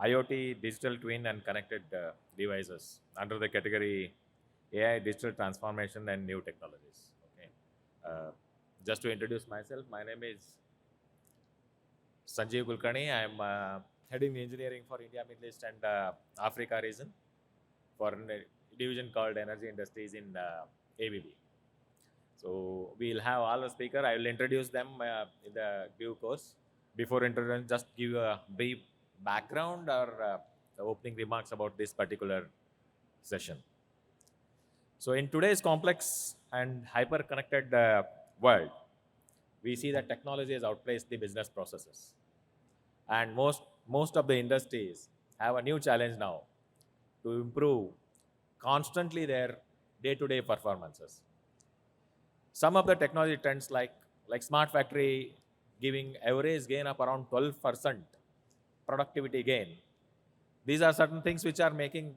IoT, digital twin, and connected devices under the category AI, digital transformation, and new technologies. Okay. Uh, just to introduce myself, my name is Sanjeev Kulkarni. I am heading engineering for India, Middle East, and Africa region for a division called Energy Industries in ABB. So we'll have all the speaker. I will introduce them in the due course. Before introduction, just give a brief background or the opening remarks about this particular session. So in today's complex and hyper-connected world, we see that technology has outpaced the business processes. And most of the industries have a new challenge now to improve constantly their day-to-day performances. Some of the technology trends like smart factory giving average gain of around 12% productivity gain. These are certain things which are making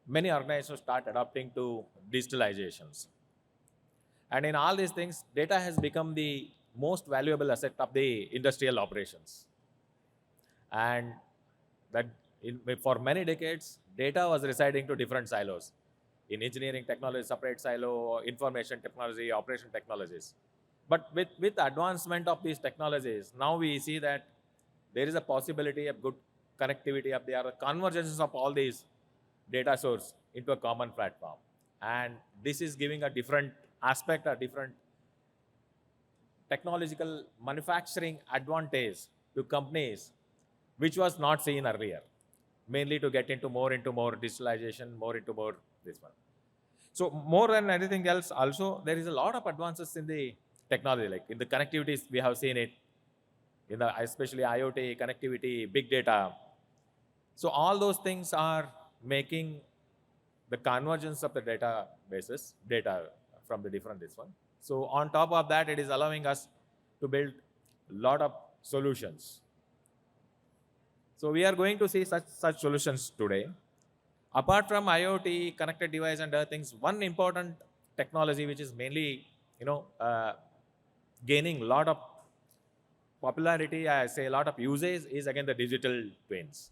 many organizations start adopting to digitalizations. And in all these things, data has become the most valuable asset of the industrial operations. And that for many decades, data was residing to different silos. In engineering technology, separate silo, information technology, operation technologies. But with advancement of these technologies, now we see that there is a possibility of good connectivity of the convergences of all these data source into a common platform. And this is giving a different aspect, a different technological manufacturing advantage to companies which was not seen earlier, mainly to get into more digitalization, more into more this one. So more than anything else, also there is a lot of advances in the technology, like in the connectivities we have seen it, in the especially IoT, connectivity, big data. So all those things are making the convergence of the databases, data from the different this one. So on top of that, it is allowing us to build a lot of solutions. So we are going to see such solutions today. Apart from IoT, connected device and other things, one important technology which is mainly, gaining a lot of popularity, I say a lot of usage, is again the digital twins.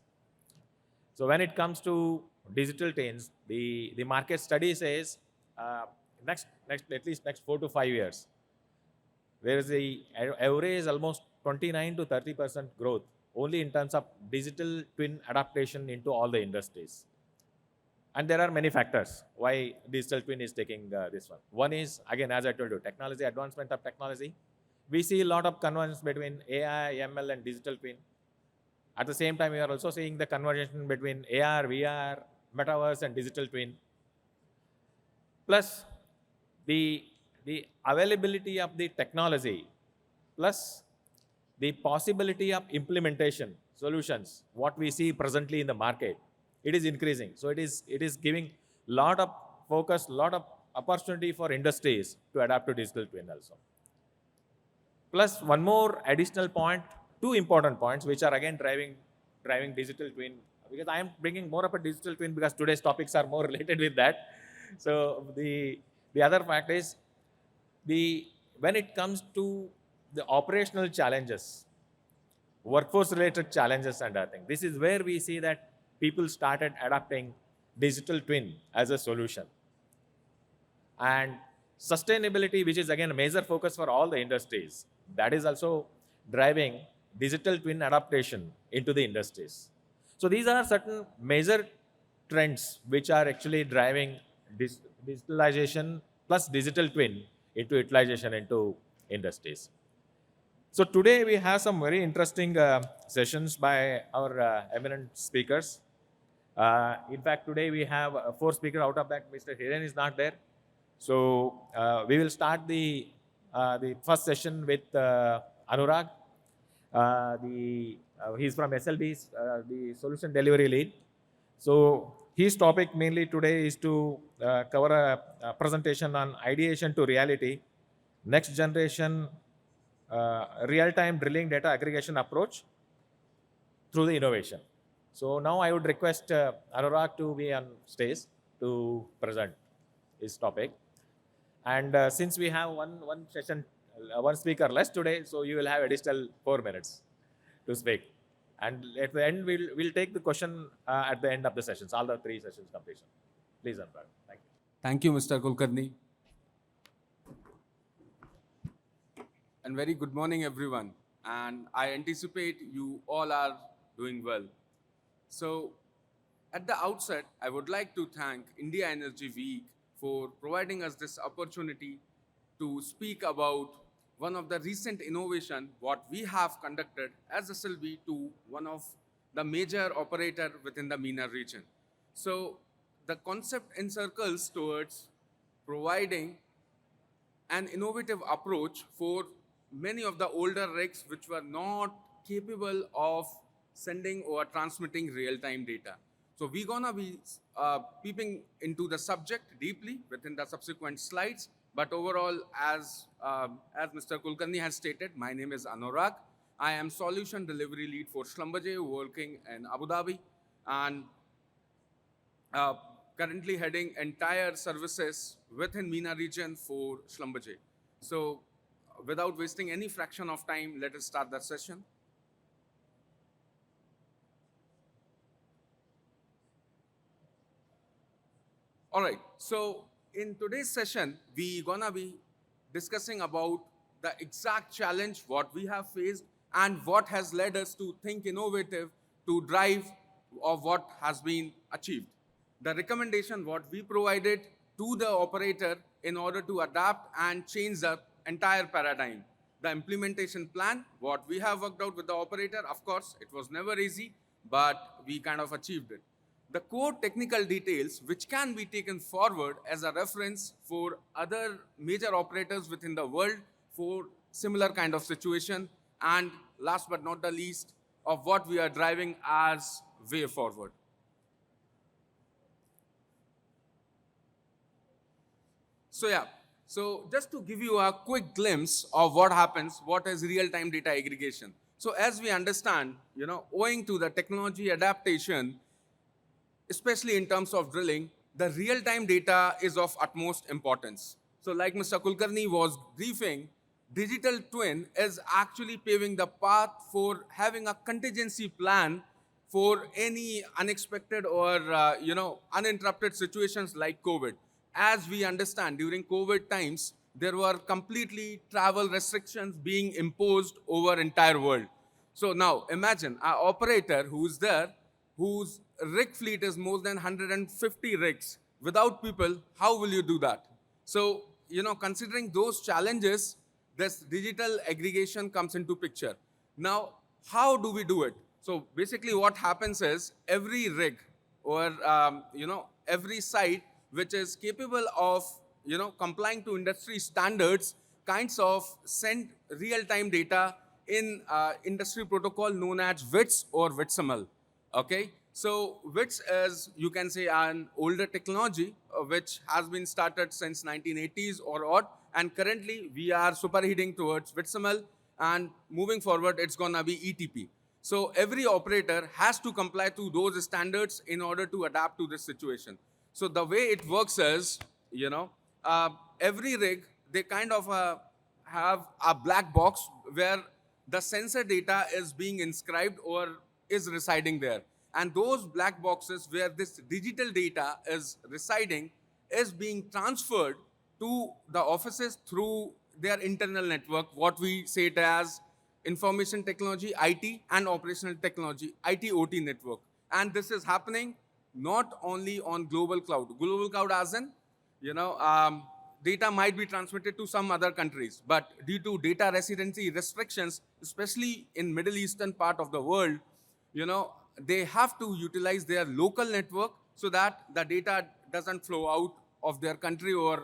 So when it comes to digital twins, the market study says next at least next 4 to 5 years, there is a average almost 29 to 30% growth only in terms of digital twin adaptation into all the industries. And there are many factors why digital twin is taking this one. One is, again, as I told you, technology, advancement of technology. We see a lot of convergence between AI, ML, and digital twin. At the same time, we are also seeing the convergence between AR, VR, metaverse, and digital twin. Plus, the availability of the technology, plus the possibility of implementation solutions, what we see presently in the market, it is increasing. So it is giving lot of focus, lot of opportunity for industries to adapt to digital twin also. Plus one more additional point, two important points which are again driving digital twin, because I am bringing more of a digital twin because today's topics are more related with that. So the other fact is when it comes to the operational challenges, workforce related challenges and other things, this is where we see that people started adopting digital twin as a solution. And sustainability, which is again a major focus for all the industries, that is also driving digital twin adaptation into the industries. So these are certain major trends which are actually driving digitalization plus digital twin into utilization into industries. So today we have some very interesting sessions by our eminent speakers. In fact, today we have 4 speakers. Out of that, Mr. Hiren is not there. So we will start the first session with Anurag. He's from SLB, the Solution Delivery Lead. So his topic mainly today is to cover a presentation on ideation to reality, next generation real-time drilling data aggregation approach through the innovation. So now I would request Anurag to be on stage to present his topic. And since we have one session, one speaker less today, so you will have additional 4 minutes to speak. And at the end, we'll take the question at the end of the sessions, all the 3 sessions completion. Please, Anurag. Thank you. Thank you, Mr. Kulkarni. And very good morning, everyone. And I anticipate you all are doing well. So, at the outset, I would like to thank India Energy Week for providing us this opportunity to speak about one of the recent innovation what we have conducted as SLB to one of the major operator within the MENA region. So, the concept encircles towards providing an innovative approach for many of the older rigs which were not capable of sending or transmitting real-time data. So we're gonna be peeping into the subject deeply within the subsequent slides. But overall, as Mr. Kulkarni has stated, my name is Anurag. I am Solution Delivery Lead for Schlumberger, working in Abu Dhabi, and currently heading entire services within MENA region for Schlumberger. So without wasting any fraction of time, let us start the session. All right, so in today's session, we're gonna be discussing about the exact challenge what we have faced and what has led us to think innovative to drive of what has been achieved. The recommendation what we provided to the operator in order to adapt and change the entire paradigm. The implementation plan, what we have worked out with the operator, of course, it was never easy, but we kind of achieved it. The core technical details, which can be taken forward as a reference for other major operators within the world for similar kind of situation, and last but not the least, of what we are driving as way forward. So yeah, so just to give you a quick glimpse of what happens, what is real-time data aggregation. So as we understand, owing to the technology adaptation, especially in terms of drilling, the real-time data is of utmost importance. So like Mr. Kulkarni was briefing, digital twin is actually paving the path for having a contingency plan for any unexpected or uninterrupted situations like COVID. As we understand, during COVID times, there were completely travel restrictions being imposed over entire world. So now imagine an operator who's there, whose rig fleet is more than 150 rigs. Without people, how will you do that? So, considering those challenges, this digital aggregation comes into picture. Now, how do we do it? So basically what happens is every rig or, every site which is capable of, complying to industry standards kinds of send real-time data in industry protocol known as WITS or WITSML. Okay, so WITS is, you can say, an older technology which has been started since 1980s or odd, and currently we are superheating towards WITSML, and moving forward it's gonna be ETP. So every operator has to comply to those standards in order to adapt to this situation. So the way it works is, every rig, they kind of have a black box where the sensor data is being inscribed or is residing there. And those black boxes where this digital data is residing is being transferred to the offices through their internal network, what we say it as information technology, IT, and operational technology, IT-OT network. And this is happening not only on global cloud. Global cloud as in, data might be transmitted to some other countries, but due to data residency restrictions, especially in Middle Eastern part of the world, they have to utilize their local network so that the data doesn't flow out of their country or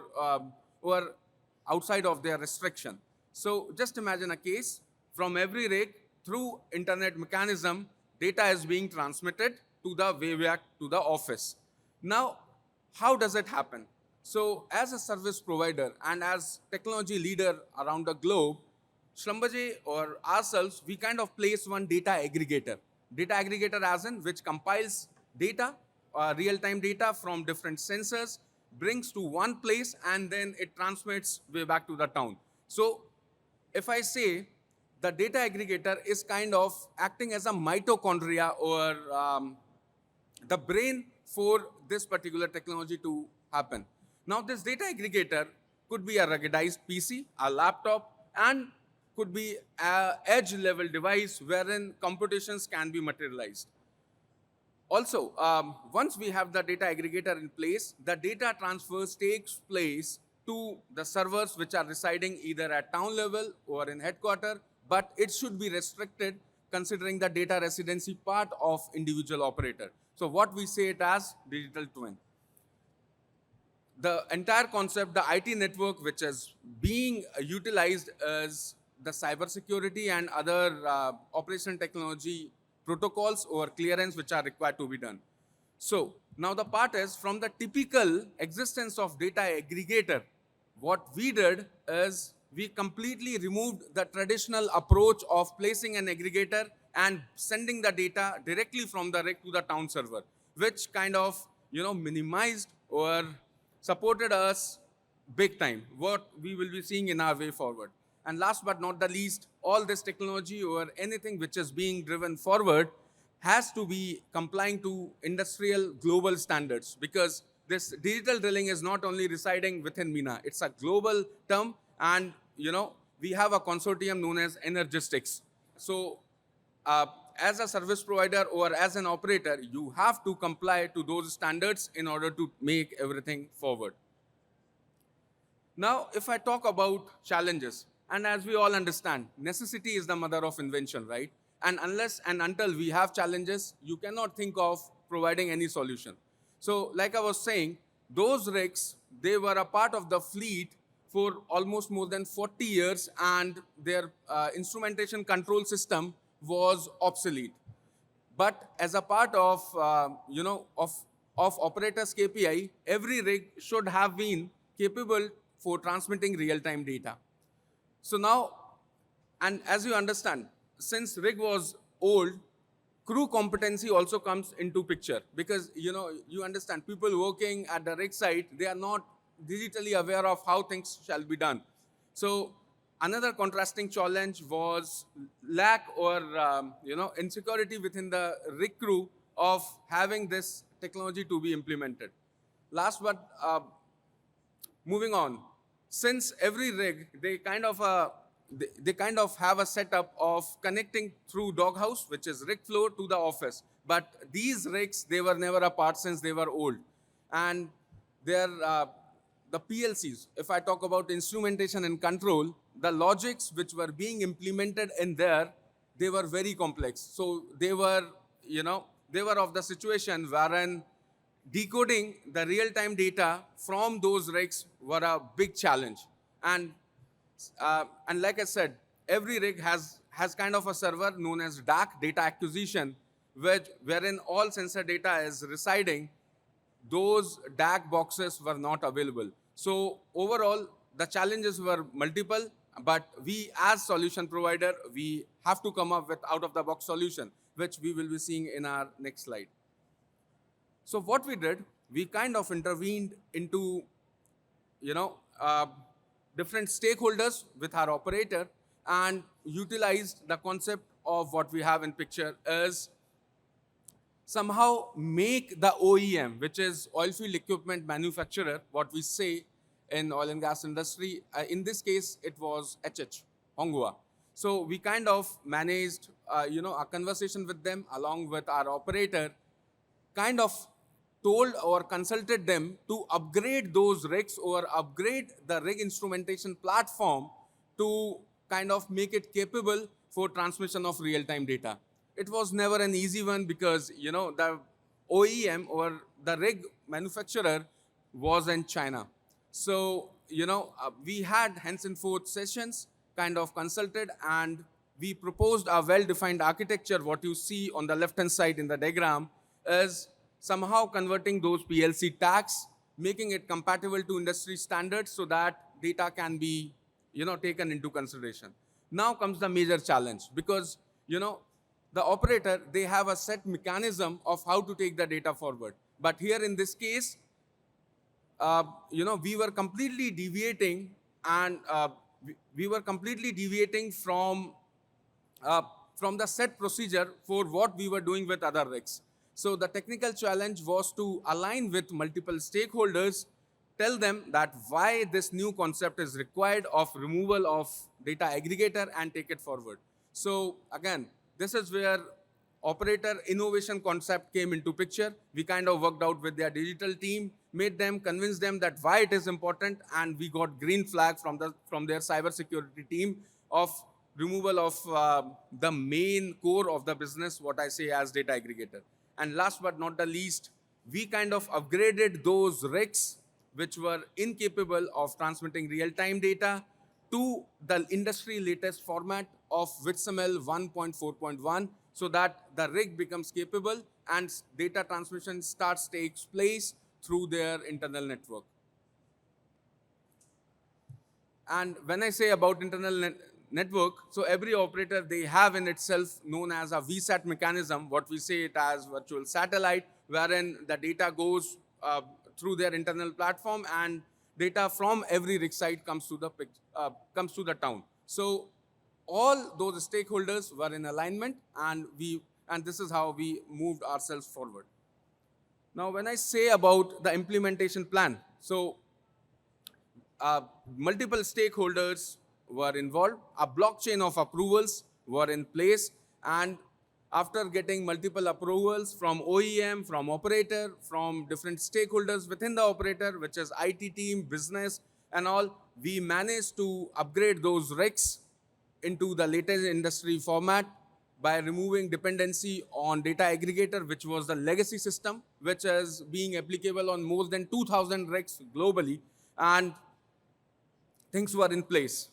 outside of their restriction. So just imagine a case from every rig through internet mechanism, data is being transmitted to the way back to the office. Now, how does it happen? So as a service provider and as technology leader around the globe, Schlumberger or ourselves, we kind of place one data aggregator. Data aggregator as in which compiles data, real-time data from different sensors, brings to one place, and then it transmits way back to the town. So if I say the data aggregator is kind of acting as a mitochondria or the brain for this particular technology to happen. Now, this data aggregator could be a ruggedized PC, a laptop, and could be an edge-level device wherein computations can be materialized. Also, once we have the data aggregator in place, the data transfers takes place to the servers which are residing either at town level or in headquarters, but it should be restricted considering the data residency part of individual operator. So what we say it as digital twin. The entire concept, the IT network which is being utilized as the cybersecurity and other operation technology protocols or clearance which are required to be done. So now the part is from the typical existence of data aggregator, what we did is we completely removed the traditional approach of placing an aggregator and sending the data directly from the rig to the town server, which kind of minimized or supported us big time, what we will be seeing in our way forward. And last but not the least, all this technology or anything which is being driven forward has to be complying to industrial global standards, because this digital drilling is not only residing within MENA, it's a global term, and we have a consortium known as Energistics. So as a service provider or as an operator, you have to comply to those standards in order to make everything forward. Now, if I talk about challenges, and as we all understand, necessity is the mother of invention, right? And unless and until we have challenges, you cannot think of providing any solution. So like I was saying, those rigs, they were a part of the fleet for almost more than 40 years, and their instrumentation control system was obsolete. But as a part of, of operators KPI, every rig should have been capable for transmitting real-time data. So now, and as you understand, since rig was old, crew competency also comes into picture, because you understand, people working at the rig site, they are not digitally aware of how things shall be done. So another contrasting challenge was lack or insecurity within the rig crew of having this technology to be implemented. Last but moving on, since every rig, they kind of have a setup of connecting through doghouse, which is rig floor, to the office. But these rigs, they were never apart since they were old. And they're the PLCs, if I talk about instrumentation and control, the logics which were being implemented in there, they were very complex. So they were, they were of the situation wherein decoding the real-time data from those rigs were a big challenge. And like I said, every rig has kind of a server known as DAC, data acquisition, wherein all sensor data is residing. Those DAC boxes were not available. So overall, the challenges were multiple, but we as solution provider, we have to come up with out-of-the-box solution, which we will be seeing in our next slide. So what we did, we kind of intervened into, different stakeholders with our operator and utilized the concept of what we have in picture is somehow make the OEM, which is oilfield equipment manufacturer, what we say in oil and gas industry. In this case, it was HH, Honghua. So we kind of managed, a conversation with them along with our operator, kind of told or consulted them to upgrade those rigs or upgrade the rig instrumentation platform to kind of make it capable for transmission of real-time data. It was never an easy one because, the OEM or the rig manufacturer was in China. So, we had hands and forth sessions, kind of consulted, and we proposed a well-defined architecture. What you see on the left-hand side in the diagram is somehow converting those PLC tags, making it compatible to industry standards so that data can be, taken into consideration. Now comes the major challenge because, the operator, they have a set mechanism of how to take the data forward. But here in this case, we were completely deviating and we were completely deviating from uh, from the set procedure for what we were doing with other rigs. So the technical challenge was to align with multiple stakeholders, tell them that why this new concept is required of removal of data aggregator and take it forward. So again, this is where operator innovation concept came into picture. We kind of worked out with their digital team, made them, convinced them that why it is important, and we got green flag from their cybersecurity team of removal of the main core of the business, what I say as data aggregator. And last but not the least, we kind of upgraded those rigs which were incapable of transmitting real-time data to the industry latest format of WITSML 1.4.1 so that the rig becomes capable and data transmission takes place through their internal network. And when I say about internal network, so every operator, they have in itself known as a VSAT mechanism, what we say it as virtual satellite, wherein the data goes through their internal platform and data from every rig site comes to the town. So all those stakeholders were in alignment, and this is how we moved ourselves forward. Now, when I say about the implementation plan, so multiple stakeholders were involved, a blockchain of approvals were in place, and after getting multiple approvals from OEM, from operator, from different stakeholders within the operator, which is IT team, business, and all, we managed to upgrade those rigs into the latest industry format by removing dependency on data aggregator, which was the legacy system, which is being applicable on more than 2,000 rigs globally, and things were in place.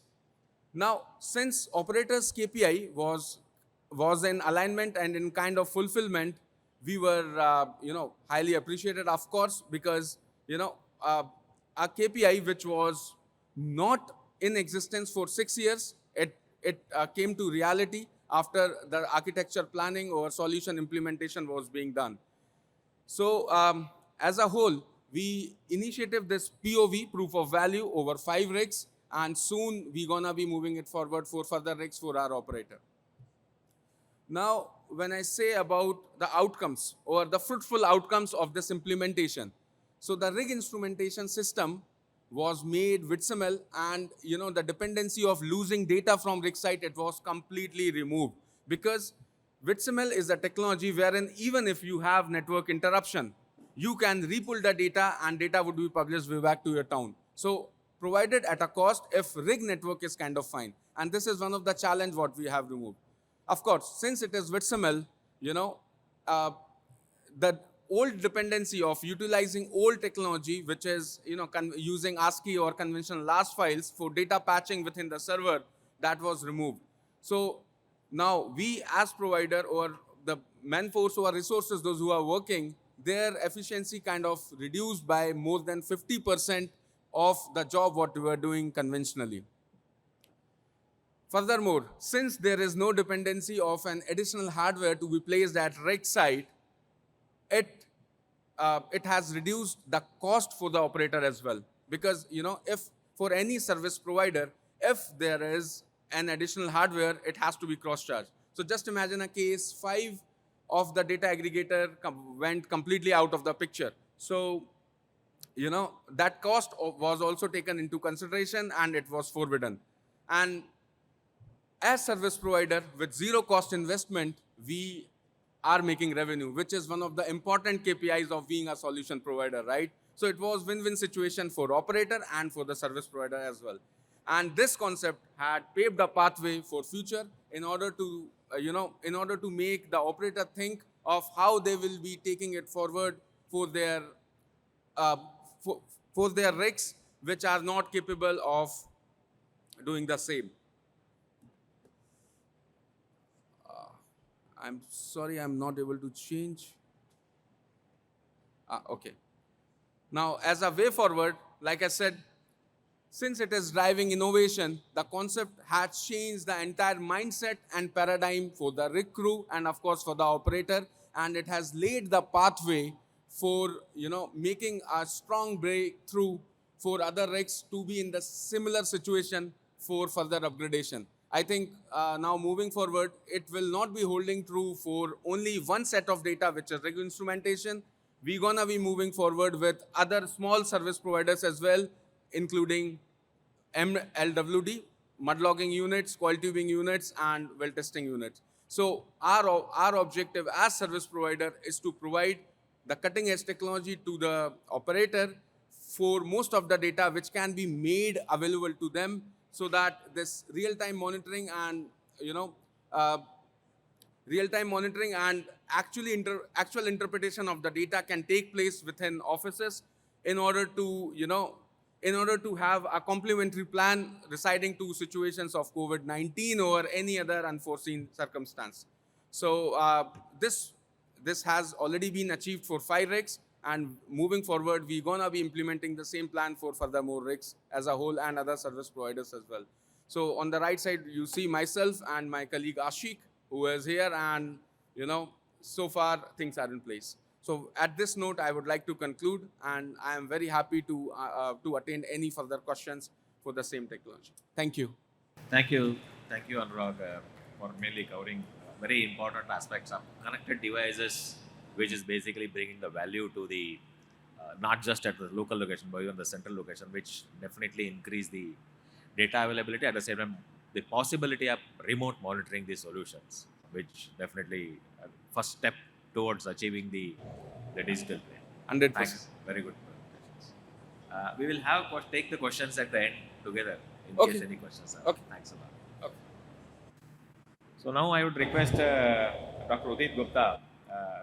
Now, since operators KPI was in alignment and in kind of fulfillment, we were highly appreciated, of course, because our KPI, which was not in existence for 6 years, it came to reality after the architecture planning or solution implementation was being done. So as a whole, we initiated this POV, proof of value, over 5 rigs, and soon we're gonna be moving it forward for further rigs for our operator. Now, when I say about the outcomes or the fruitful outcomes of this implementation, so the rig instrumentation system was made WITSML, and the dependency of losing data from rig site, it was completely removed, because WITSML is a technology wherein even if you have network interruption, you can repull the data and data would be published way back to your town. So provided at a cost if rig network is kind of fine. And this is one of the challenge what we have removed. Of course, since it is WITSML, the old dependency of utilizing old technology, which is using ASCII or conventional LAS files for data patching within the server, that was removed. So now we as provider or the manforce or resources, those who are working, their efficiency kind of reduced by more than 50% of the job what we were doing conventionally. Furthermore, since there is no dependency of an additional hardware to be placed at rig site, it has reduced the cost for the operator as well. Because if for any service provider, if there is an additional hardware, it has to be cross-charged. So just imagine a case 5 of the data aggregator went completely out of the picture. So that cost was also taken into consideration and it was forbidden. And as service provider with zero cost investment, we are making revenue, which is one of the important KPIs of being a solution provider, right? So it was win-win situation for operator and for the service provider as well. And this concept had paved a pathway for future in order to, make the operator think of how they will be taking it forward for their for their rigs, which are not capable of doing the same. I'm sorry, I'm not able to change. Okay. Now, as a way forward, like I said, since it is driving innovation, the concept has changed the entire mindset and paradigm for the rig crew and of course for the operator, and it has laid the pathway for making a strong breakthrough for other rigs to be in the similar situation for further upgradation. I think now moving forward, it will not be holding true for only one set of data, which is rig instrumentation. We're gonna be moving forward with other small service providers as well, including MLWD, mud logging units, coil tubing units, and well testing units. So our objective as service provider is to provide the cutting edge technology to the operator for most of the data which can be made available to them, so that this real-time monitoring and uh, real-time monitoring and actual interpretation of the data can take place within offices in order to in order to have a complementary plan residing to situations of COVID-19 or any other unforeseen circumstance. So this has already been achieved for 5 rigs, and moving forward we're gonna be implementing the same plan for furthermore rigs as a whole and other service providers as well. So on the right side you see myself and my colleague Ashik, who is here, and so far things are in place. So at this note, I would like to conclude, and I am very happy to attend any further questions for the same technology. Thank you. Thank you. Thank you, Anurag, for mainly covering very important aspects of connected devices, which is basically bringing the value to the not just at the local location, but even the central location, which definitely increase the data availability. At the same time, the possibility of remote monitoring these solutions, which definitely first step towards achieving the digital plane. 100%. Thanks. Very good presentations. We will have take the questions at the end together in Okay. case any questions are. Okay. Thanks a lot. Okay. So now I would request Dr. Udit Gupta,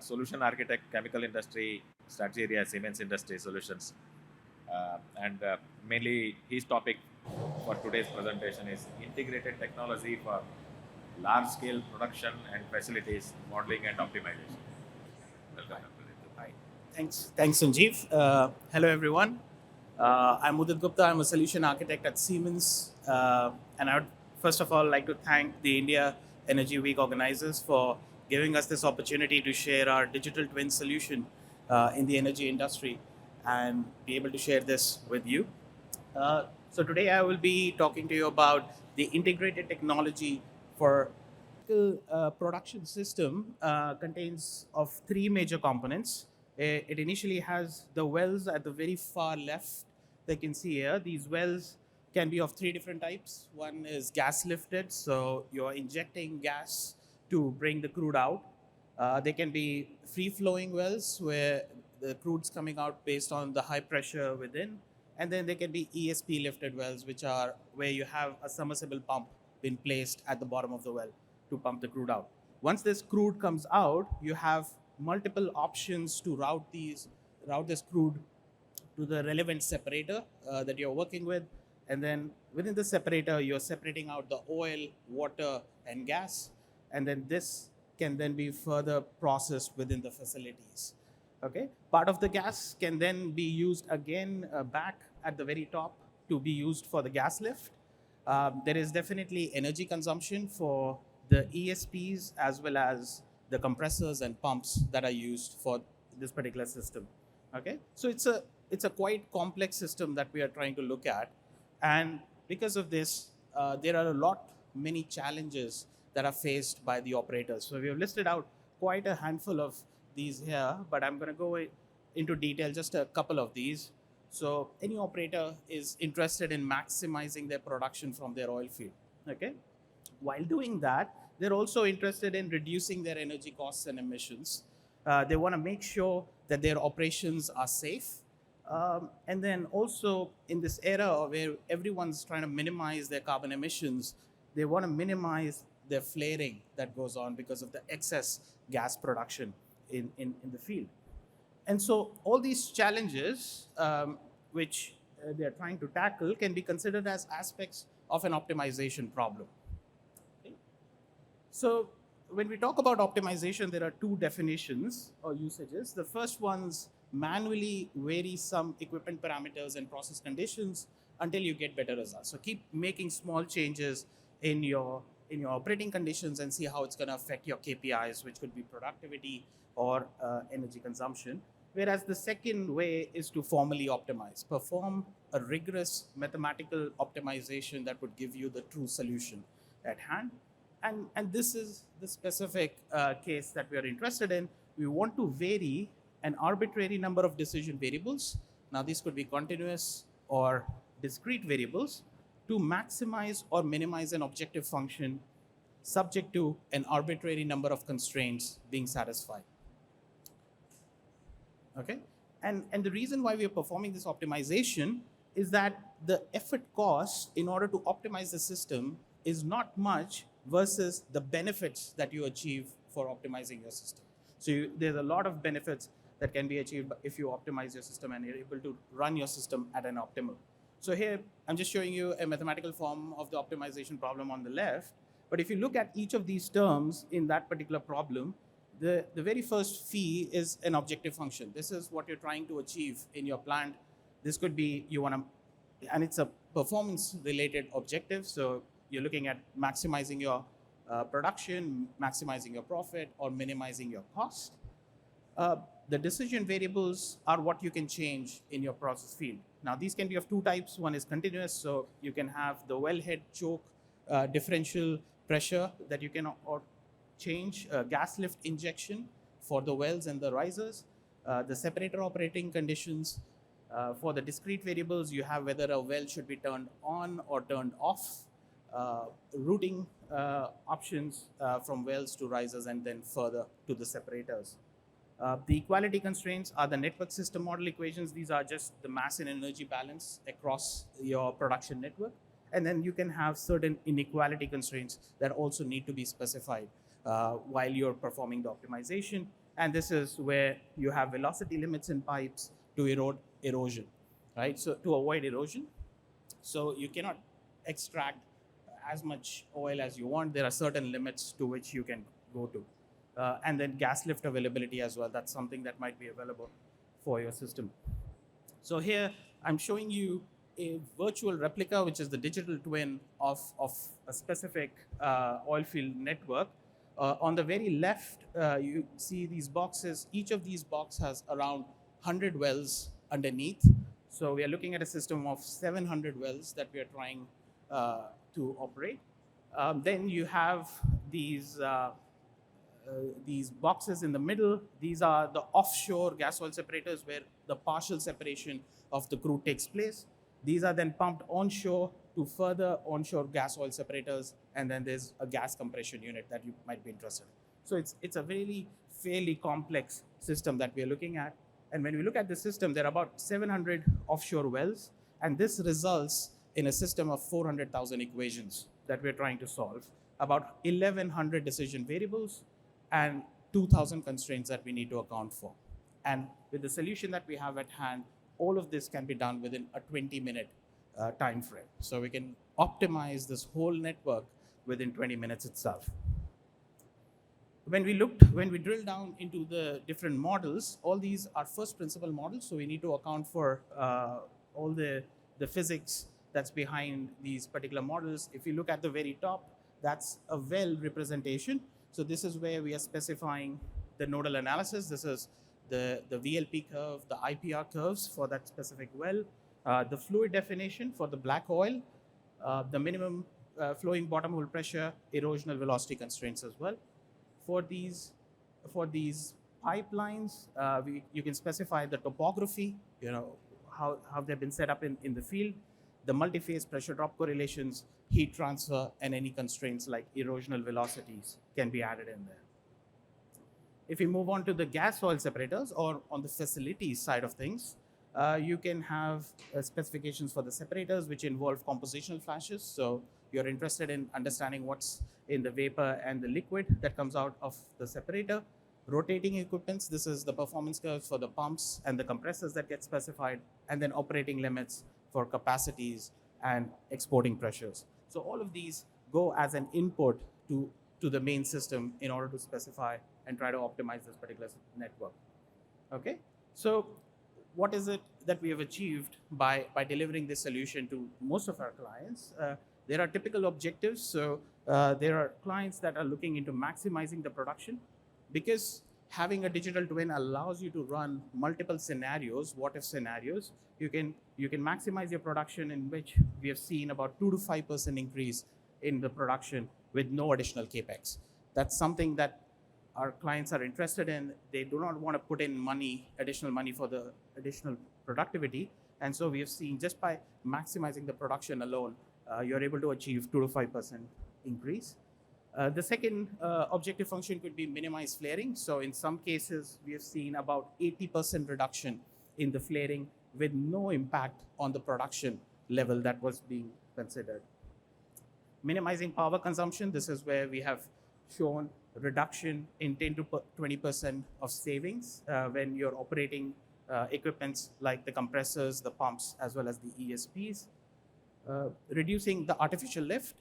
Solution Architect, Chemical Industry, Strategy Area, Siemens Industry Solutions. And mainly his topic for today's presentation is integrated technology for large-scale production and facilities modeling and optimization. Welcome, Dr. Udit Gupta. Hi. Thanks, Sanjeev. Hello, everyone. I'm Udit Gupta. I'm a solution architect at Siemens. And I would first of all like to thank the India Energy Week organizers for giving us this opportunity to share our digital twin solution in the energy industry and be able to share this with you. So today I will be talking to you about the integrated technology for production system contains of 3 major components. It initially has the wells at the very far left. They can see here, these wells can be of 3 different types. One is gas lifted, so you're injecting gas to bring the crude out. They can be free flowing wells where the crude's coming out based on the high pressure within. And then there can be ESP lifted wells, which are where you have a submersible pump been placed at the bottom of the well to pump the crude out. Once this crude comes out, you have multiple options to route this crude to the relevant separator that you're working with. And then within the separator, you're separating out the oil, water, and gas. And then this can then be further processed within the facilities. Okay, part of the gas can then be used again back at the very top to be used for the gas lift. There is definitely energy consumption for the ESPs as well as the compressors and pumps that are used for this particular system. Okay, so it's a quite complex system that we are trying to look at, and because of this, there are many challenges that are faced by the operators. So we have listed out quite a handful of these here, but I'm going to go into detail just a couple of these. So any operator is interested in maximizing their production from their oil field. Okay, while doing that, they're also interested in reducing their energy costs and emissions. They want to make sure that their operations are safe. And then also in this era where everyone's trying to minimize their carbon emissions, they want to minimize their flaring that goes on because of the excess gas production in the field. And so all these challenges which they're trying to tackle can be considered as aspects of an optimization problem. Okay. So when we talk about optimization, there are 2 definitions or usages. The first one's manually vary some equipment parameters and process conditions until you get better results. So keep making small changes in your operating conditions and see how it's going to affect your KPIs, which could be productivity or energy consumption. Whereas the second way is to formally optimize, perform a rigorous mathematical optimization that would give you the true solution. at hand. And this is the specific case that we are interested in. We want to vary an arbitrary number of decision variables. Now, these could be continuous or discrete variables to maximize or minimize an objective function subject to an arbitrary number of constraints being satisfied. Okay? And the reason why we are performing this optimization is that the effort cost in order to optimize the system is not much versus the benefits that you achieve for optimizing your system. So there's a lot of benefits that can be achieved if you optimize your system and you're able to run your system at an optimal. So here, I'm just showing you a mathematical form of the optimization problem on the left. But if you look at each of these terms in that particular problem, the very first phi is an objective function. This is what you're trying to achieve in your plant. This could be, and it's a performance-related objective. So you're looking at maximizing your production, maximizing your profit, or minimizing your cost. The decision variables are what you can change in your process field. Now, these can be of two types. One is continuous, so you can have the wellhead choke differential pressure that you can change, gas lift injection for the wells and the risers, the separator operating conditions. For the discrete variables, you have whether a well should be turned on or turned off, routing options from wells to risers and then further to the separators. The equality constraints are the network system model equations. These are just the mass and energy balance across your production network. And then you can have certain inequality constraints that also need to be specified while you're performing the optimization. And this is where you have velocity limits in pipes to erosion, right? So to avoid erosion. So you cannot extract as much oil as you want. There are certain limits to which you can go to. And then gas lift availability as well. That's something that might be available for your system. So here I'm showing you a virtual replica, which is the digital twin of a specific oil field network. On the very left, you see these boxes. Each of these boxes has around 100 wells underneath. So we are looking at a system of 700 wells that we are trying to operate. Then you have these boxes in the middle. These are the offshore gas oil separators where the partial separation of the crude takes place. These are then pumped onshore to further onshore gas oil separators, and then there's a gas compression unit that you might be interested in. So it's a really fairly complex system that we are looking at. And when we look at the system, there are about 700 offshore wells, and this results in a system of 400,000 equations that we're trying to solve, about 1,100 decision variables, and 2,000 constraints that we need to account for. And with the solution that we have at hand, all of this can be done within a 20-minute time frame. So we can optimize this whole network within 20 minutes itself. When we drill down into the different models, all these are first principle models, so we need to account for all the physics that's behind these particular models. If you look at the very top, that's a well representation. So this is where we are specifying the nodal analysis. This is the VLP curve, the IPR curves for that specific well, the fluid definition for the black oil, the minimum flowing bottom hole pressure, erosional velocity constraints as well. For these pipelines, you can specify the topography, how they've been set up in the field, the multi-phase pressure drop correlations, heat transfer, and any constraints like erosional velocities can be added in there. If we move on to the gas oil separators or on the facilities side of things, you can have specifications for the separators which involve compositional flashes. So you're interested in understanding what's in the vapor and the liquid that comes out of the separator. Rotating equipments, this is the performance curves for the pumps and the compressors that get specified, and then operating limits for capacities and exporting pressures. So all of these go as an input to the main system in order to specify and try to optimize this particular network. Okay, so what is it that we have achieved by delivering this solution to most of our clients? There are typical objectives. So there are clients that are looking into maximizing the production, because having a digital twin allows you to run multiple scenarios, what-if scenarios. You can maximize your production, in which we have seen about 2 to 5% increase in the production with no additional capex. That's something that our clients are interested in. They do not want to put in additional money for the additional productivity. And so we have seen just by maximizing the production alone, you're able to achieve 2 to 5% increase. The second objective function could be minimize flaring. So in some cases, we have seen about 80% reduction in the flaring with no impact on the production level that was being considered. Minimizing power consumption, this is where we have shown reduction in 10 to 20% of savings when you're operating equipments like the compressors, the pumps, as well as the ESPs. Reducing the artificial lift.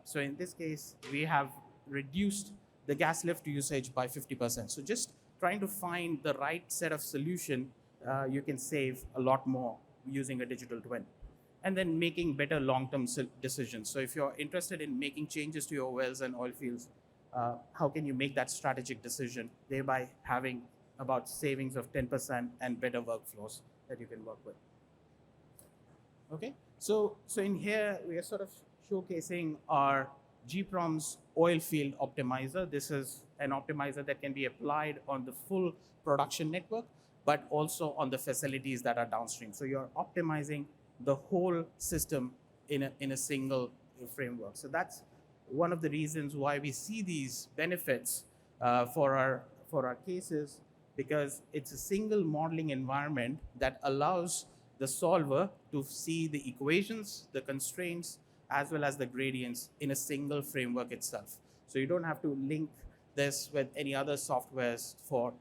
So in this case, we have reduced the gas lift usage by 50%. So just trying to find the right set of solution, you can save a lot more using a digital twin. And then making better long-term decisions. So if you're interested in making changes to your wells and oil fields, how can you make that strategic decision, thereby having about savings of 10% and better workflows that you can work with. Okay, so in here, we are sort of showcasing our GPROM's oil field optimizer. This is an optimizer that can be applied on the full production network, but also on the facilities that are downstream. So you're optimizing the whole system in a single framework. So that's one of the reasons why we see these benefits for our cases, because it's a single modeling environment that allows the solver to see the equations, the constraints, as well as the gradients in a single framework itself. So you don't have to link this with any other softwares for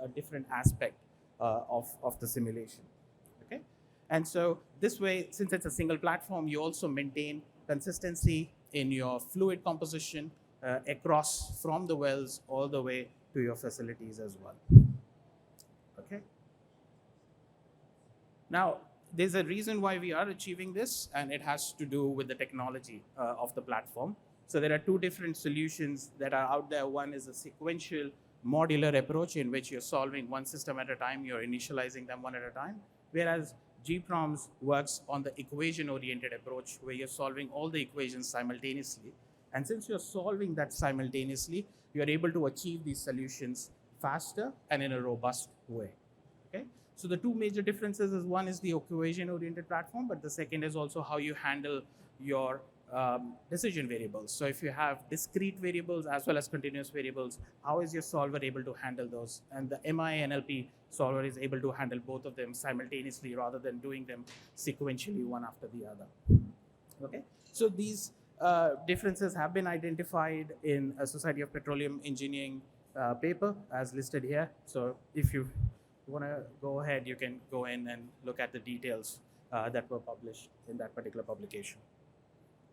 a different aspect of the simulation. Okay, and so this way, since it's a single platform, you also maintain consistency in your fluid composition across from the wells all the way to your facilities as well. Okay. Now, there's a reason why we are achieving this, and it has to do with the technology of the platform. So there are two different solutions that are out there. One is a sequential modular approach in which you're solving one system at a time, you're initializing them one at a time, whereas GPROMS works on the equation-oriented approach where you're solving all the equations simultaneously. And since you're solving that simultaneously, you're able to achieve these solutions faster and in a robust way. Okay? So the two major differences is one is the equation-oriented platform, but the second is also how you handle your decision variables. So if you have discrete variables as well as continuous variables, how is your solver able to handle those? And the MI-NLP solver is able to handle both of them simultaneously rather than doing them sequentially one after the other. Okay, so these differences have been identified in a Society of Petroleum Engineering paper as listed here. So if you want to go ahead, you can go in and look at the details that were published in that particular publication.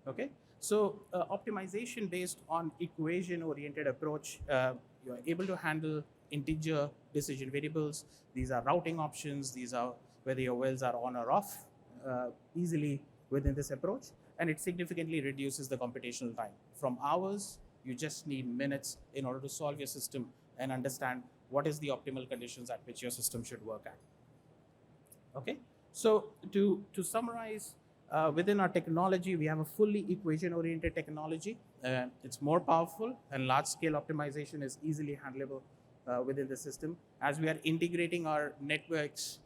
Okay, so optimization based on equation-oriented approach, you're able to handle integer decision variables. These are routing options. These are whether your wells are on or off easily within this approach. And it significantly reduces the computational time. From hours, you just need minutes in order to solve your system and understand what is the optimal conditions at which your system should work at. Okay, so to summarize, within our technology, we have a fully equation-oriented technology. It's more powerful, and large-scale optimization is easily handleable within the system. As we are integrating our networks,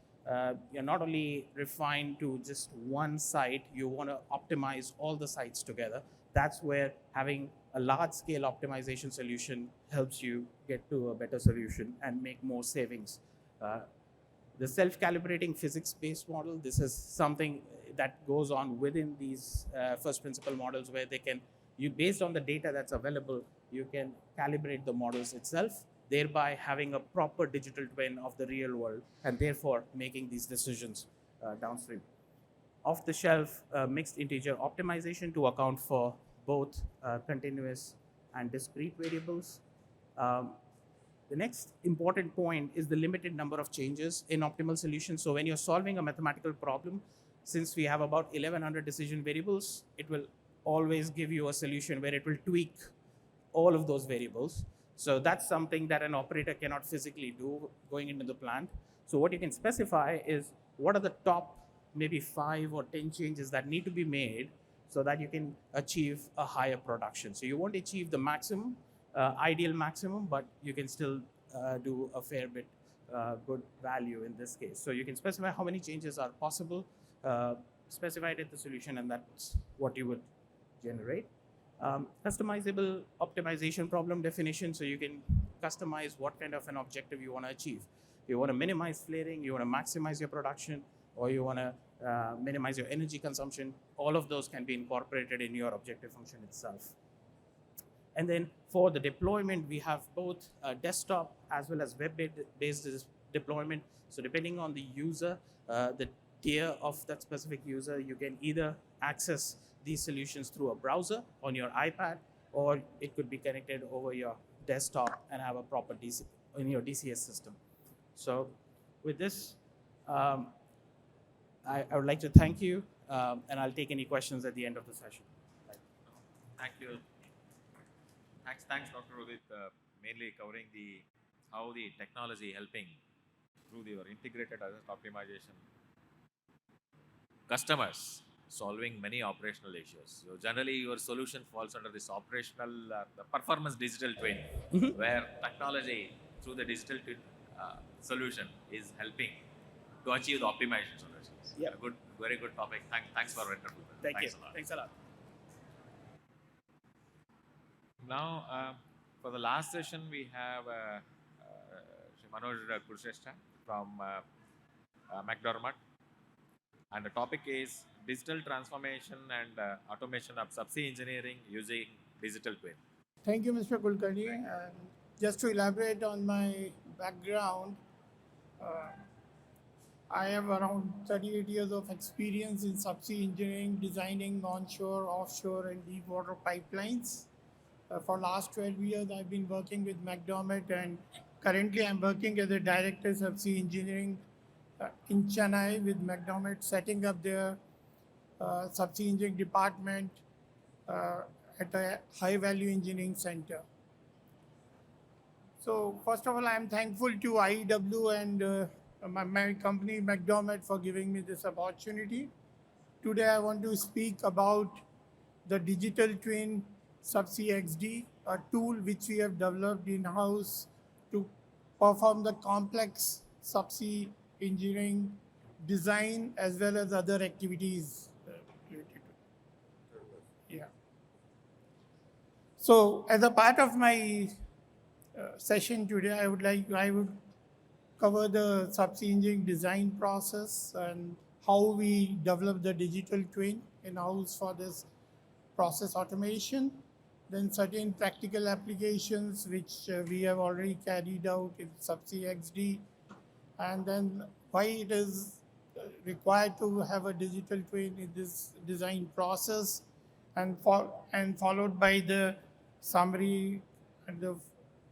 you're not only refined to just one site, you want to optimize all the sites together. That's where having a large-scale optimization solution helps you get to a better solution and make more savings. The self-calibrating physics-based model, this is something that goes on within these first principle models where they can, based on the data that's available, you can calibrate the models itself, thereby having a proper digital twin of the real world and therefore making these decisions downstream. Off-the-shelf mixed integer optimization to account for both continuous and discrete variables. The next important point is the limited number of changes in optimal solutions. So when you're solving a mathematical problem, since we have about 1100 decision variables, it will always give you a solution where it will tweak all of those variables. So that's something that an operator cannot physically do going into the plant. So what you can specify is what are the top maybe 5 or 10 changes that need to be made so that you can achieve a higher production. So you won't achieve the maximum, ideal maximum, but you can still do a fair bit good value in this case. So you can specify how many changes are possible, specify it in the solution, and that's what you would generate. Customizable optimization problem definition, so you can customize what kind of an objective you want to achieve. You want to minimize flaring, you want to maximize your production, or you want to minimize your energy consumption. All of those can be incorporated in your objective function itself. And then for the deployment, we have both desktop as well as web-based deployment. So depending on the user, the tier of that specific user, you can either access these solutions through a browser on your iPad, or it could be connected over your desktop and have a proper DC in your DCS system. So with this, I would like to thank you, and I'll take any questions at the end of the session. Thank you. Thanks, Dr. Udit, mainly covering how the technology helping through your integrated asset optimization customers solving many operational issues. So generally, your solution falls under this operational the performance digital twin, where technology through the digital twin solution is helping to achieve the optimization solutions. Yeah. A good, very good topic. Thanks for wonderful. Thanks you. a lot. Thanks a lot. Now, for the last session, we have Manoj Kulshrestha from McDermott, and the topic is digital transformation and automation of subsea engineering using digital twin. Thank you, Mr. Kulkarni. And just to elaborate on my background, I have around 38 years of experience in subsea engineering, designing onshore, offshore, and deep water pipelines. For last 12 years, I've been working with McDermott, and currently I'm working as a Director-Subsea Engineering in Chennai with McDermott, setting up their subsea engineering department at a high-value engineering center. So first of all, I'm thankful to IEW and my company McDermott for giving me this opportunity. Today I want to speak about the digital twin Subsea XD, a tool which we have developed in-house to perform the complex subsea engineering design as well as other activities related to it. Yeah. So as a part of my session today, I would cover the subsea engineering design process and how we develop the digital twin in-house for this process automation. Then certain practical applications which we have already carried out in Subsea XD, and then why it is required to have a digital twin in this design process, and followed by the summary and the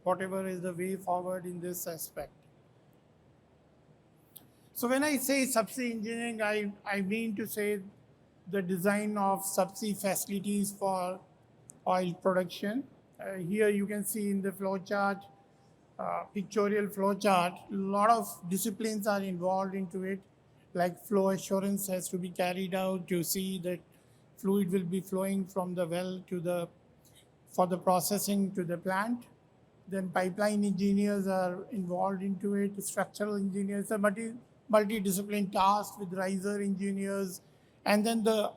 whatever is the way forward in this aspect. So when I say subsea engineering, I mean to say the design of subsea facilities for oil production. Here you can see in the flow chart, pictorial flow chart, a lot of disciplines are involved into it, like flow assurance has to be carried out to see that fluid will be flowing from the well to for the processing to the plant. Then pipeline engineers are involved into it, structural engineers, a multidiscipline task with riser engineers, and then the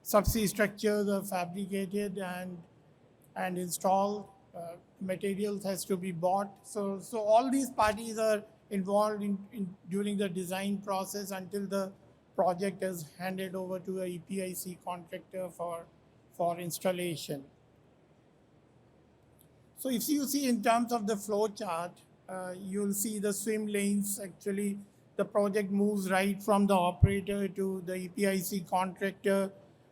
subsea structures are fabricated and installed. Materials has to be bought. So all these parties are involved in during the design process until the project is handed over to a EPIC contractor for installation. So if you see in terms of the flow chart, you'll see the swim lanes. Actually, the project moves right from the operator to the EPIC contractor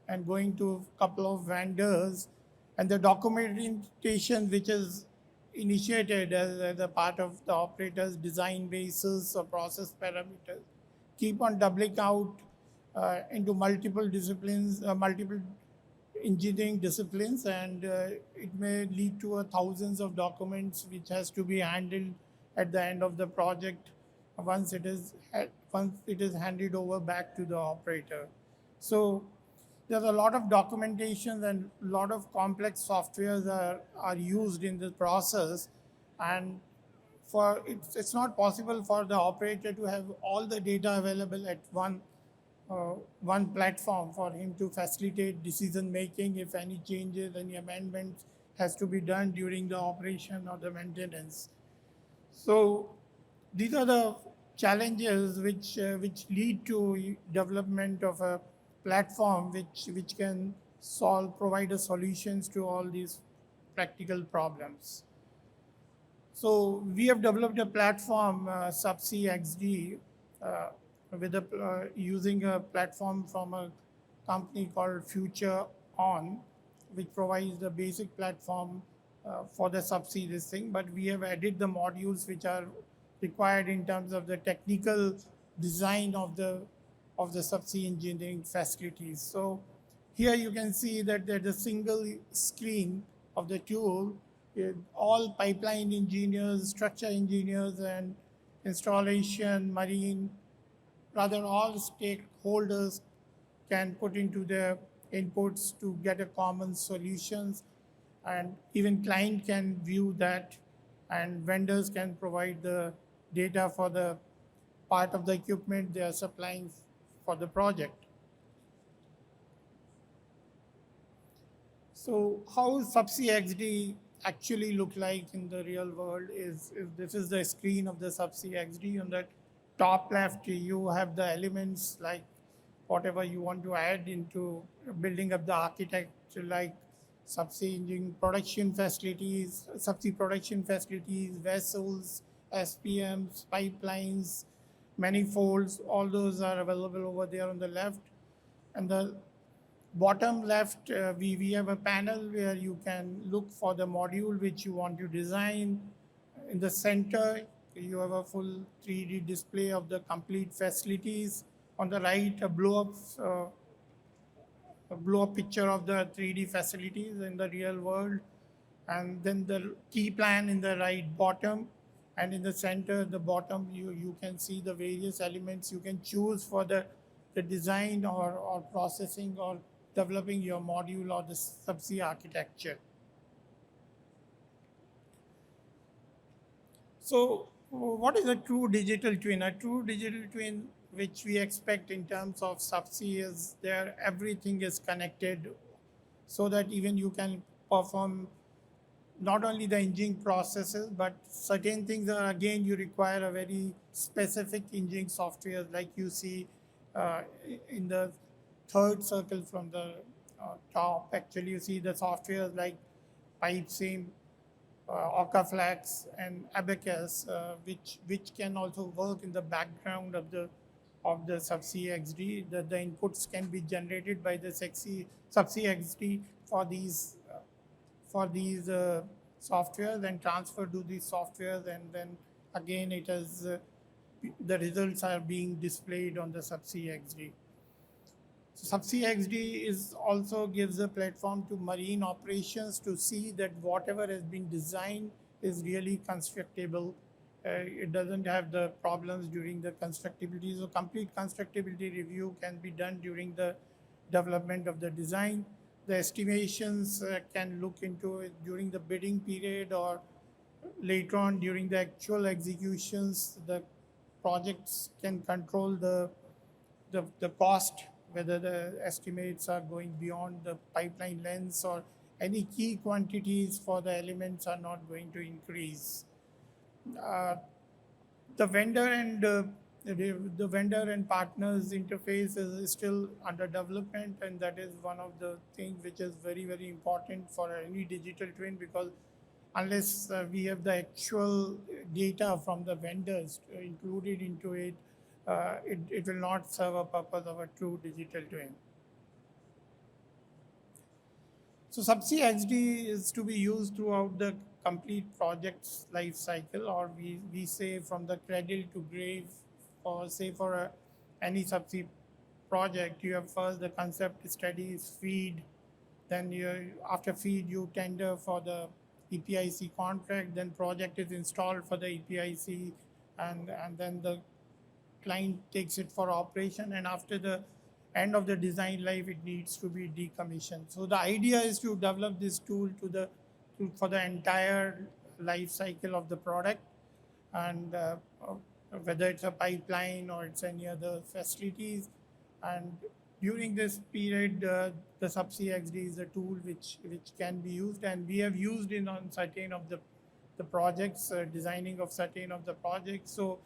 and going to a couple of vendors. And the documentation which is initiated as a part of the operator's design basis or process parameters keep on doubling out into multiple disciplines, multiple engineering disciplines, and it may lead to thousands of documents which has to be handled at the end of the project once it is handed over back to the operator. So there's a lot of documentation and a lot of complex softwares are used in this process, and it's not possible for the operator to have all the data available at one platform for him to facilitate decision making. If any changes, any amendments has to be done during the operation or the maintenance. So these are the challenges which lead to development of a platform which can provide solutions to all these practical problems. So we have developed a platform, Subsea XD, using a platform from a company called Future On, which provides the basic platform for the subsea this thing. But we have added the modules which are required in terms of the technical design of the subsea engineering facilities. So here you can see that there's a single screen of the tool. All pipeline engineers, structure engineers, and installation, marine, rather all stakeholders can put into their inputs to get a common solutions, and even client can view that, and vendors can provide the data for the part of the equipment they are supplying for the project. So how Subsea XD actually look like in the real world is this is the screen of the Subsea XD. On the top left, you have the elements like whatever you want to add into building up the architecture, like subsea engineering production facilities, subsea production facilities, vessels, SPMs, pipelines, manifolds, all those are available over there on the left. And the bottom left, we have a panel where you can look for the module which you want to design. In the center, you have a full 3D display of the complete facilities. On the right, a blow-up picture of the 3D facilities in the real world. And then the key plan in the right bottom. And in the center, the bottom, you can see the various elements you can choose for the design or processing or developing your module or the subsea architecture. So what is a true digital twin? A true digital twin, which we expect in terms of subsea, is there everything is connected so that even you can perform not only the engineering processes, but certain things are, again, you require a very specific engineering software, like you see in the third circle from the top. Actually, you see the software like PipeSim, OrcaFlex, and Abacus, which can also work in the background of the Subsea XD. The inputs can be generated by the Subsea XD for these softwares and transferred to these softwares, and then again it is the results are being displayed on the Subsea XD. So Subsea XD also gives a platform to marine operations to see that whatever has been designed is really constructible. It doesn't have the problems during the constructability. So complete constructability review can be done during the development of the design. The estimations can look into it during the bidding period or later on during the actual executions. The projects can control the cost, whether the estimates are going beyond the pipeline lengths or any key quantities for the elements are not going to increase. The vendor and partners interface is still under development, and that is one of the things which is very, very important for any digital twin, because unless we have the actual data from the vendors included into it, it will not serve a purpose of a true digital twin. So Subsea XD is to be used throughout the complete project's life cycle, or we say from the cradle to grave, or say for any subsea project, you have first the concept studies, feed, then after feed you tender for the EPIC contract, then project is installed for the EPIC, and then the client takes it for operation, and after the end of the design life, it needs to be decommissioned. So the idea is to develop this tool for the entire life cycle of the product, and whether it's a pipeline or it's any other facilities. And during this period, the Subsea XD is a tool which can be used, and we have used it on certain of the projects, designing of certain of the projects. So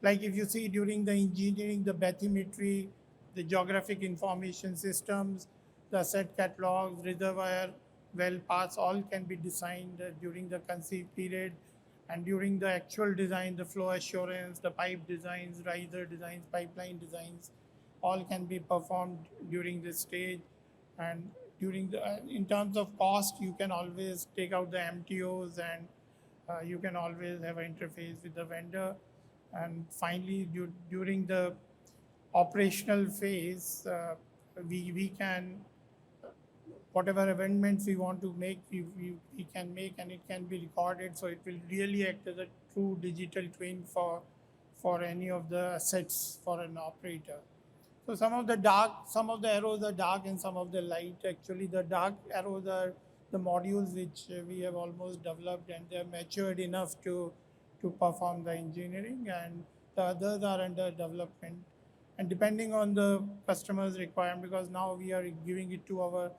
like if you see during the engineering, the bathymetry, the geographic information systems, the asset catalogs, reservoir, well paths, all can be designed during the conceived period. And during the actual design, the flow assurance, the pipe designs, riser designs, pipeline designs, all can be performed during this stage. And during in terms of cost, you can always take out the MTOs, and you can always have an interface with the vendor. And finally, during the operational phase, we can, whatever amendments we want to make, we can make, and it can be recorded. So it will really act as a true digital twin for any of the assets for an operator. So some of the arrows are dark and some of the light. Actually, the dark arrows are the modules which we have almost developed, and they're matured enough to perform the engineering, and the others are under development. And depending on the customer's requirement, because now we are giving it to our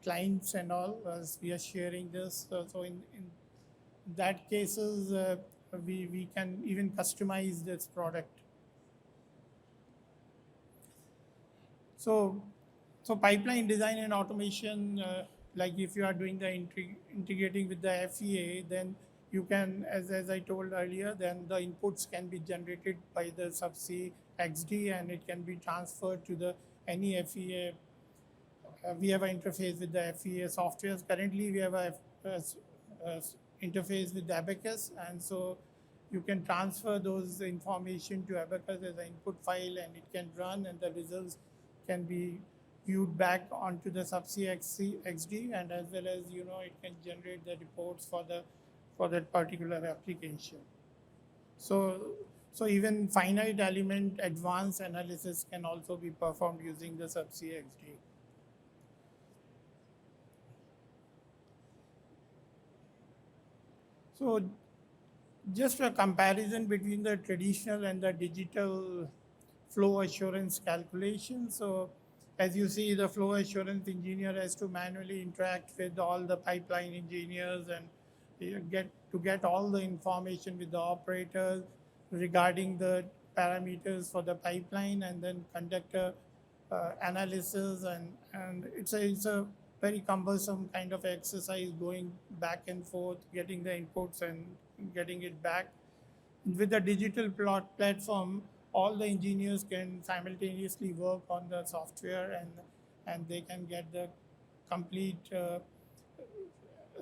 clients and all, as we are sharing this. So in that cases, we can even customize this product. So pipeline design and automation, like if you are doing the integrating with the FEA, then you can, as I told earlier, then the inputs can be generated by the Subsea XD, and it can be transferred to any FEA. We have an interface with the FEA software. Currently, we have a interface with Abacus, and so you can transfer those information to Abacus as an input file, and it can run, and the results can be viewed back onto the Subsea XD, and as well as it can generate the reports for that particular application. So even finite element advanced analysis can also be performed using the Subsea XD. So just a comparison between the traditional and the digital flow assurance calculation. So as you see, the flow assurance engineer has to manually interact with all the pipeline engineers and get all the information with the operators regarding the parameters for the pipeline, and then conduct a analysis, and it's a very cumbersome kind of exercise, going back and forth, getting the inputs and getting it back. With the digital platform, all the engineers can simultaneously work on the software, and they can get the complete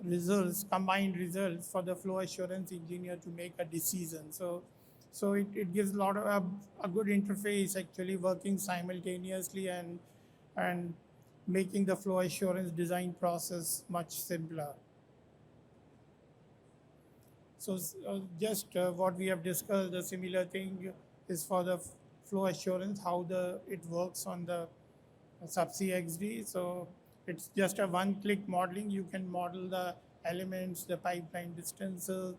results, combined results for the flow assurance engineer to make a decision. So it gives a lot of a good interface, actually working simultaneously and making the flow assurance design process much simpler. So just what we have discussed, a similar thing is for the flow assurance, how it works on the Subsea XD. So it's just a one-click modeling. You can model the elements, the pipeline distances,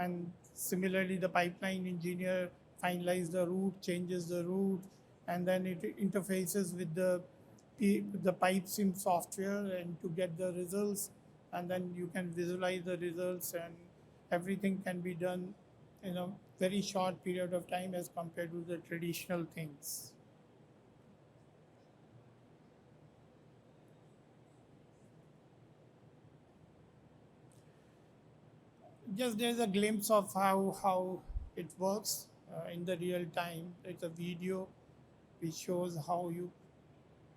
and similarly the pipeline engineer finalizes the route, changes the route, and then it interfaces with the pipe sim software and to get the results, and then you can visualize the results, and everything can be done in a very short period of time as compared to the traditional things. Just there's a glimpse of how it works in the real time. It's a video which shows how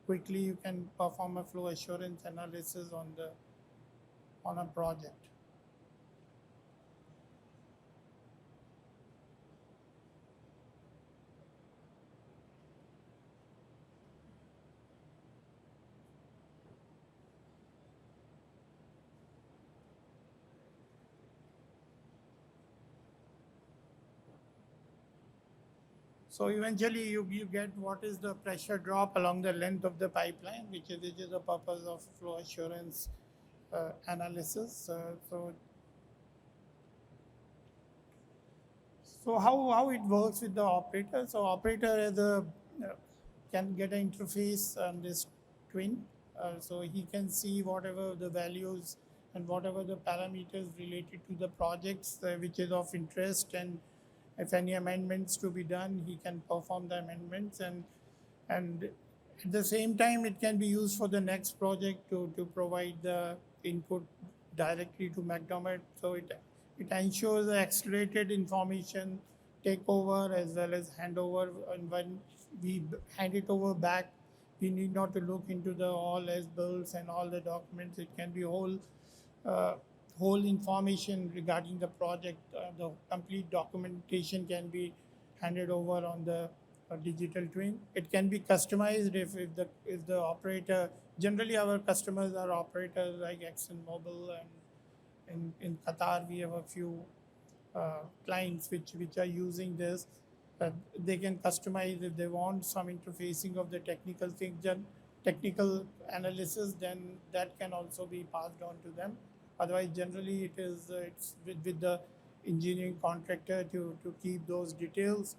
quickly you can perform a flow assurance analysis on a project. So eventually you get what is the pressure drop along the length of the pipeline, which is the purpose of flow assurance analysis. So how it works with the operator? So operator can get an interface on this twin. So he can see whatever the values and whatever the parameters related to the projects which is of interest, and if any amendments to be done, he can perform the amendments, and at the same time it can be used for the next project to provide the input directly to McDermott. So it ensures the accelerated information takeover as well as handover, and when we hand it over back, we need not to look into the all as bills and all the documents. It can be whole information regarding the project. The complete documentation can be handed over on the digital twin. It can be customized if the operator. Generally, our customers are operators like ExxonMobil, and in Qatar we have a few clients which are using this. They can customize if they want some interfacing of the technical things, technical analysis, then that can also be passed on to them. Otherwise, generally it's with the engineering contractor to keep those details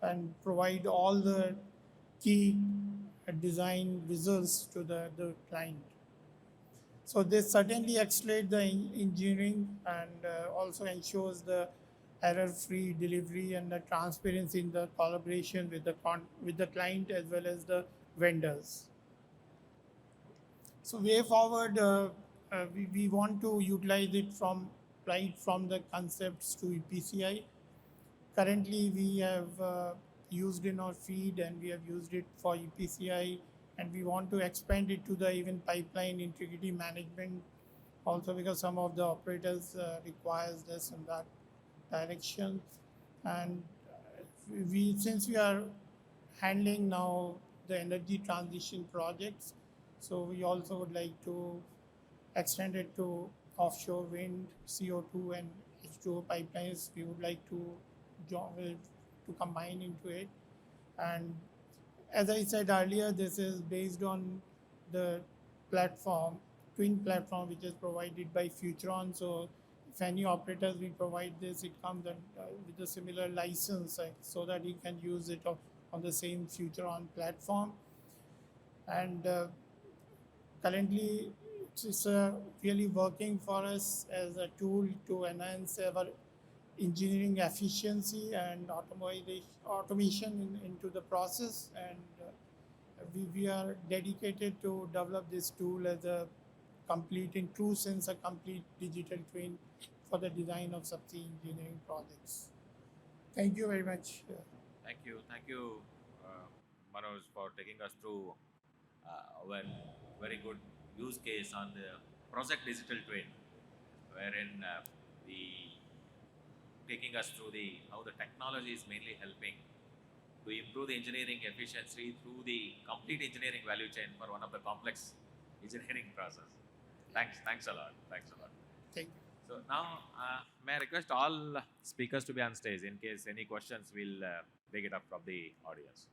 and provide all the key design results to the client. So this certainly accelerates the engineering and also ensures the error-free delivery and the transparency in the collaboration with the client as well as the vendors. So way forward, we want to utilize it right from the concepts to EPCI. Currently, we have used in our feed and we have used it for EPCI, and we want to expand it to the even pipeline integrity management also, because some of the operators requires this in that direction. And since we are handling now the energy transition projects, so we also would like to extend it to offshore wind, CO2 and H2O pipelines. We would like to combine into it. And as I said earlier, this is based on the twin platform, which is provided by Futuron. So if any operators will provide this, it comes with a similar license, so that he can use it on the same Futuron platform. And currently, it's really working for us as a tool to enhance our engineering efficiency and automation into the process. And we are dedicated to develop this tool as a complete, in true sense, a complete digital twin for the design of subsea engineering projects. Thank you very much. Thank you, Manoj, for taking us through one very good use case on the project digital twin, wherein the taking us through how the technology is mainly helping to improve the engineering efficiency through the complete engineering value chain for one of the complex engineering process. Thanks a lot. Thank you. So now, may I request all speakers to be on stage in case any questions, we'll take it up from the audience.